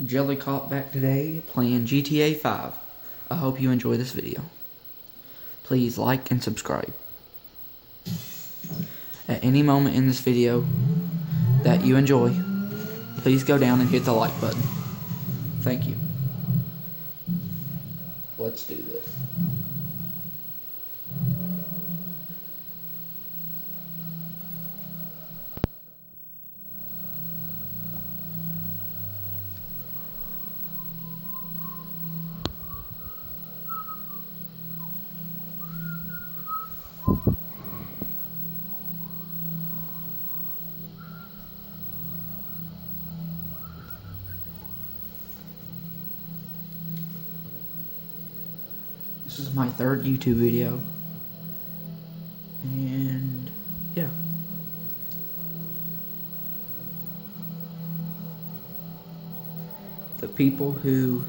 Jellycop back today playing GTA 5. I hope you enjoy this video. Please like and subscribe. At any moment in this video that you enjoy, please go down and hit the like button. Thank you. Let's do this. This is my third YouTube video. And yeah. The people who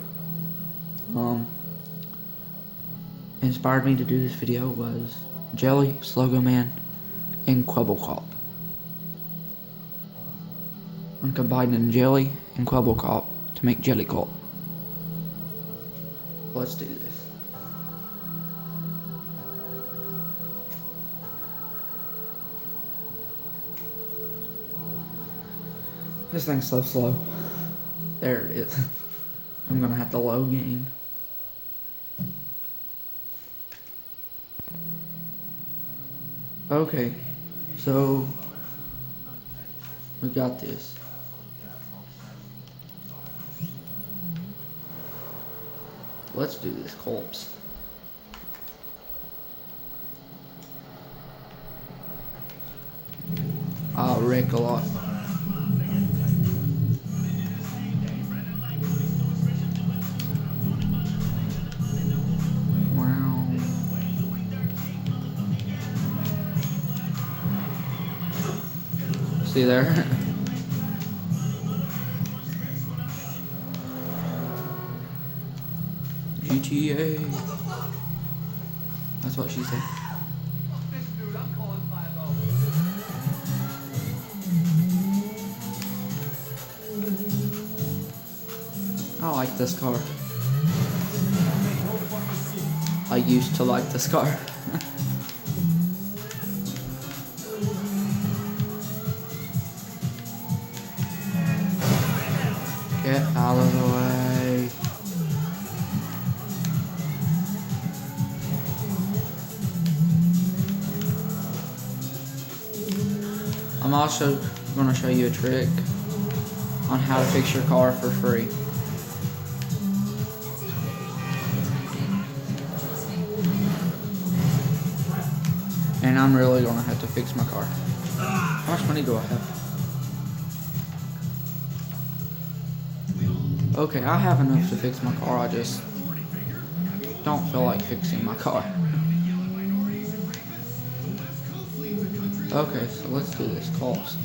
inspired me to do this video was Jelly, Slogo Man, and Kwebbelkop. I'm combining Jelly and Kwebbelkop to make Jellycop. Let's do this. This thing's so slow. There it is. I'm gonna have to load game. Okay, so we got this. Let's do this corpse. I'll wreck a lot. See there? GTA. That's what she said. I like this car. I used to like this car. Get out of the way. I'm also going to show you a trick on how to fix your car for free. And I'm really going to have to fix my car. How much money do I have? Okay, I have enough to fix my car, I just don't feel like fixing my car. Okay, so let's do this. Cops.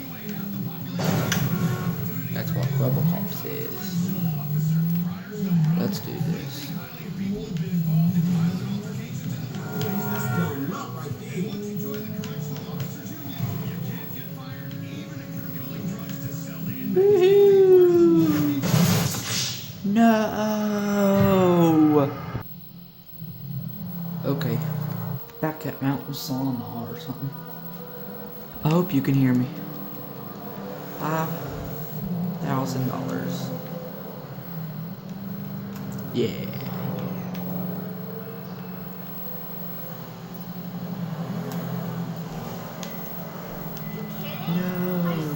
That's what Kwebbelkop is. Let's do this. No. Okay. Back at Mountain Sauna or something. I hope you can hear me. $5,000. Yeah. No.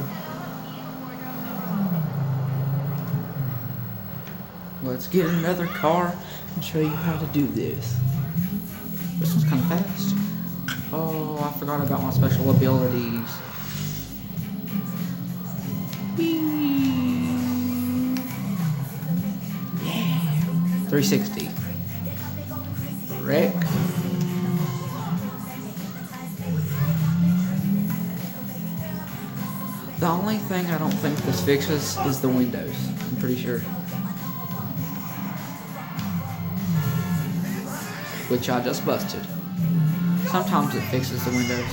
Let's get another car and show you how to do this. This one's kind of fast. Oh, I forgot about my special abilities. Yeah. 360. Wreck. The only thing I don't think this fixes is the windows. I'm pretty sure. Which I just busted. Sometimes it fixes the windows.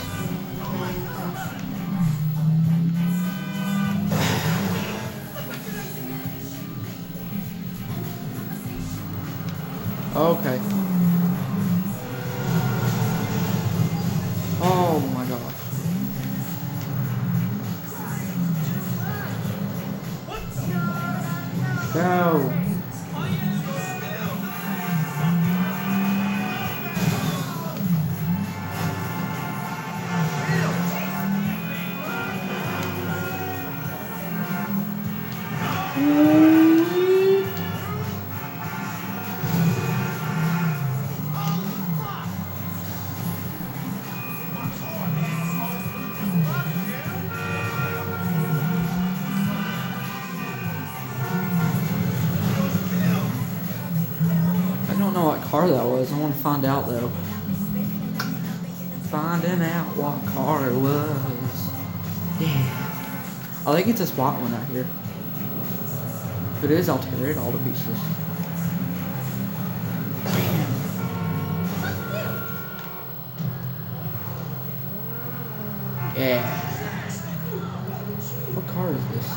Okay. Oh my gosh. Go. I don't know what car that was. I want to find out though. Finding out what car it was. Yeah. I think it's this white one right here. If it is, I'll tear it all to pieces. Yeah. What car is this?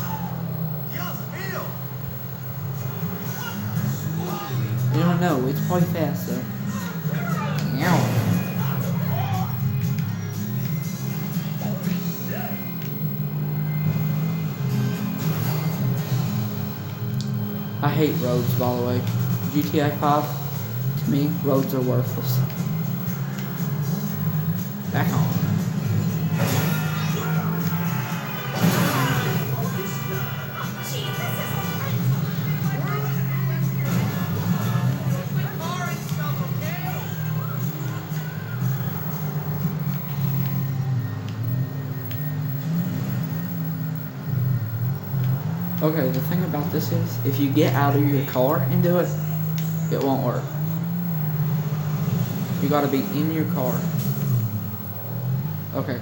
You don't know. It's probably fast though. Meow. I hate roads, by the way. GTA 5, to me, roads are worthless. Back on. Okay, the thing about this is, if you get out of your car and do it, it won't work. You gotta be in your car. Okay.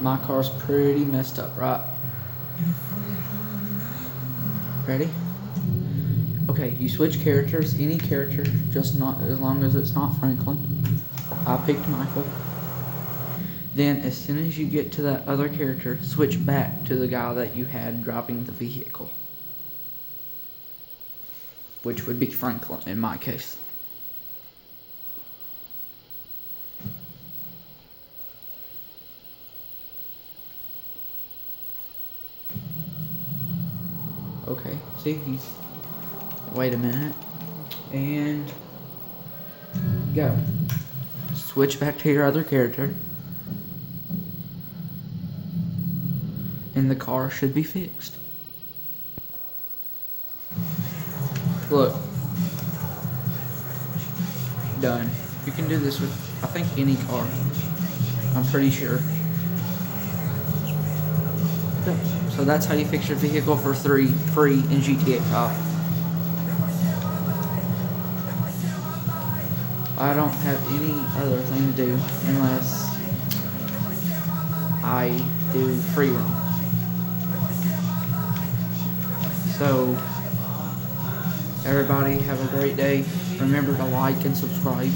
My car's pretty messed up, right? Ready? Okay, you switch characters, any character, just not, as long as it's not Franklin. I picked Michael. Then, as soon as you get to that other character, switch back to the guy that you had driving the vehicle. Which would be Franklin, in my case. Okay, see, he's... Wait a minute. And... Go. Switch back to your other character. And the car should be fixed. Look. Done. You can do this with, I think, any car. I'm pretty sure. So that's how you fix your vehicle for free in GTA 5. I don't have any other thing to do unless I do free roam. So, everybody have a great day. Remember to like and subscribe.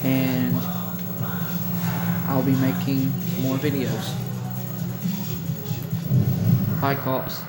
And I'll be making more videos. Bye, cops.